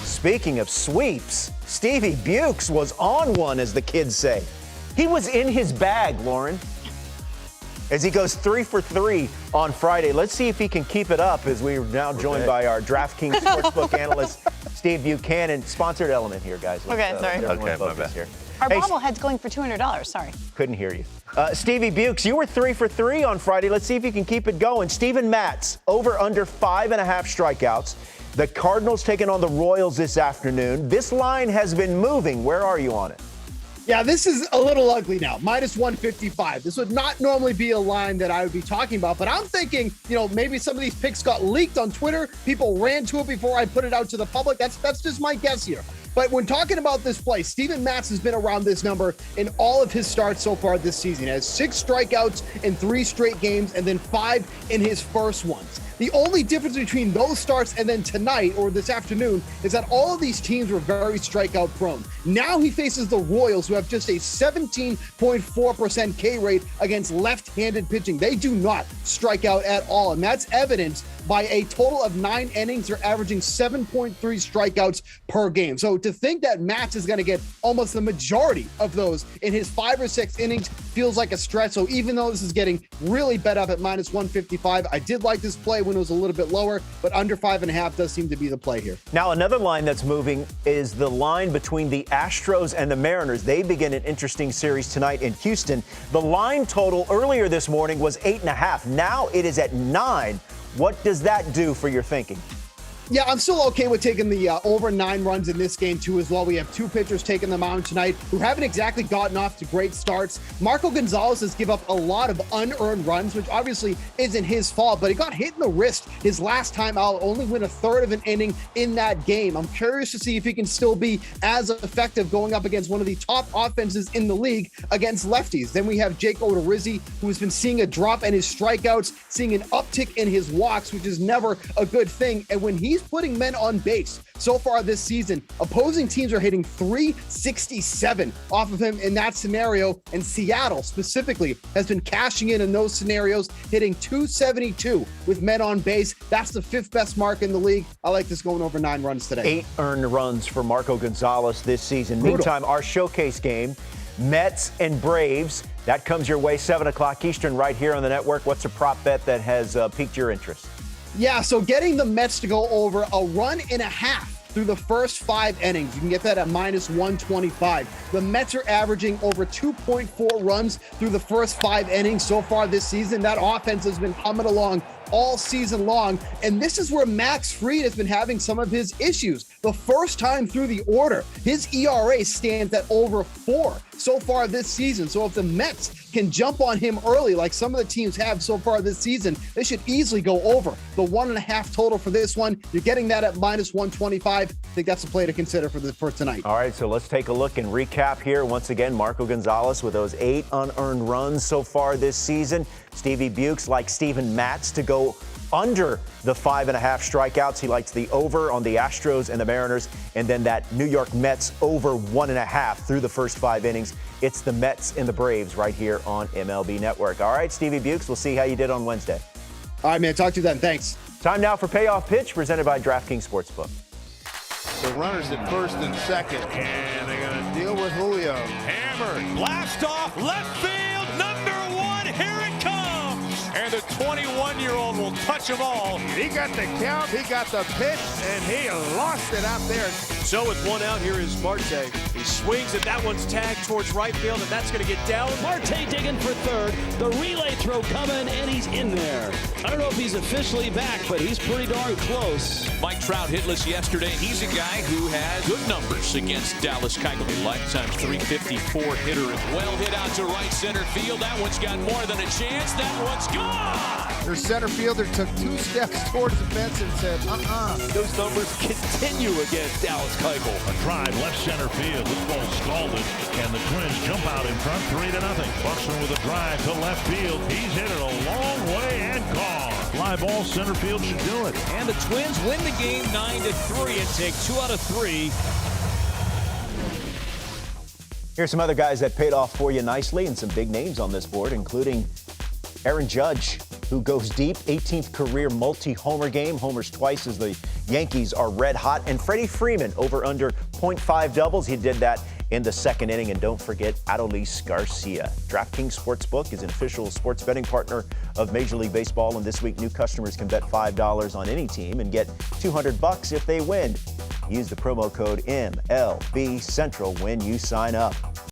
Speaking of sweeps, Stevie Bukes was on one, as the kids say. He was in his bag, Lauren, as he goes 3 for 3 on Friday. Let's see if he can keep it up, as we're now joined by our DraftKings Sportsbook analyst, Steve Buchanan. Sponsored element here, guys. Sorry. Okay, my bad. Here. Our bobblehead's going for $200. Sorry. Couldn't hear you. Stevie Bukes, you were 3 for 3 on Friday. Let's see if you can keep it going. Steven Matz, over under 5.5 strikeouts. The Cardinals taking on the Royals this afternoon. This line has been moving. Where are you on it? Yeah, this is a little ugly now. Minus 155. This would not normally be a line that I would be talking about, but I'm thinking, maybe some of these picks got leaked on Twitter. People ran to it before I put it out to the public. That's just my guess here. But when talking about this play, Steven Matz has been around this number in all of his starts so far this season. He has 6 strikeouts in 3 straight games and then 5 in his first ones. The only difference between those starts and then tonight or this afternoon is that all of these teams were very strikeout prone. Now he faces the Royals, who have just a 17.4% K rate against left-handed pitching. They do not strike out at all, and that's evidenced by a total of 9 innings. They're averaging 7.3 strikeouts per game. So to think that Matz is going to get almost the majority of those in his 5 or 6 innings feels like a stretch. So even though this is getting really bet up at minus 155, I did like this play when it was a little bit lower, but under 5.5 does seem to be the play here. Now, another line that's moving is the line between the Astros and the Mariners. They begin an interesting series tonight in Houston. The line total earlier this morning was 8.5. Now it is at 9. What does that do for your thinking? Yeah, I'm still okay with taking the over 9 runs in this game, too, as well. We have 2 pitchers taking the mound tonight who haven't exactly gotten off to great starts. Marco Gonzales has given up a lot of unearned runs, which obviously isn't his fault, but he got hit in the wrist his last time out, only win a third of an inning in that game. I'm curious to see if he can still be as effective going up against one of the top offenses in the league against lefties. Then we have Jake Odorizzi, who has been seeing a drop in his strikeouts, seeing an uptick in his walks, which is never a good thing. And when he's putting men on base so far this season, opposing teams are hitting 367 off of him in that scenario, and Seattle specifically has been cashing in those scenarios, hitting 272 with men on base. That's the 5th best mark in the league. I like this going over 9 runs today. 8 earned runs for Marco Gonzales this season. Brutal. Meantime, our showcase game, Mets and Braves, that comes your way 7 o'clock Eastern right here on the network. What's a prop bet that has piqued your interest? Yeah, so getting the Mets to go over a run and a half through the first 5 innings. You can get that at minus 125. The Mets are averaging over 2.4 runs through the first 5 innings so far this season. That offense has been humming along all season long, and this is where Max Fried has been having some of his issues. The first time through the order, his ERA stands at over 4 so far this season. So if the Mets can jump on him early, like some of the teams have so far this season, they should easily go over the 1.5 total for this one. You're getting that at minus 125. I think that's a play to consider for tonight. All right, so let's take a look and recap here. Once again, Marco Gonzales with those 8 unearned runs so far this season. Stevie Bukes likes Steven Matz to go under the 5.5 strikeouts. He likes the over on the Astros and the Mariners, and then that New York Mets over 1.5 through the first 5 innings. It's the Mets and the Braves right here on MLB Network. All right, Stevie Bukes, we'll see how you did on Wednesday. All right, man. Talk to you then. Thanks. Time now for Payoff Pitch, presented by DraftKings Sportsbook. The runners at first and second, and they're going to deal with Julio. Hammered, blast off, left field, number 1, here it comes. And the 21-year-old will touch them all. He got the count, he got the pitch, and he lost it out there. So with 1 out, here is Marte. He swings, and that one's tagged towards right field, and that's going to get down. Marte digging for third. The relay throw coming, and he's in there. I don't know if he's officially back, but he's pretty darn close. Mike Trout hitless yesterday. He's a guy who has good numbers against Dallas Keuchel. Lifetime 354 hitter as well. Hit out to right center field. That one's got more than a chance. That one's gone. Their center fielder took 2 steps towards the fence and said, Those numbers continue against Dallas Keuchel. A drive left center field. This ball scalded, and the Twins jump out in front 3-0. Buxton with a drive to left field. He's hit it a long way and gone. Fly ball, center field should do it. And the Twins win the game 9-3 and take 2 out of 3. Here's some other guys that paid off for you nicely, and some big names on this board, including Aaron Judge, who goes deep, 18th career multi-homer game, homers twice as the Yankees are red hot, and Freddie Freeman over under 0.5 doubles. He did that in the second inning. And don't forget Odorizzi Garcia. DraftKings Sportsbook is an official sports betting partner of Major League Baseball, and this week new customers can bet $5 on any team and get $200 if they win. Use the promo code MLB Central when you sign up.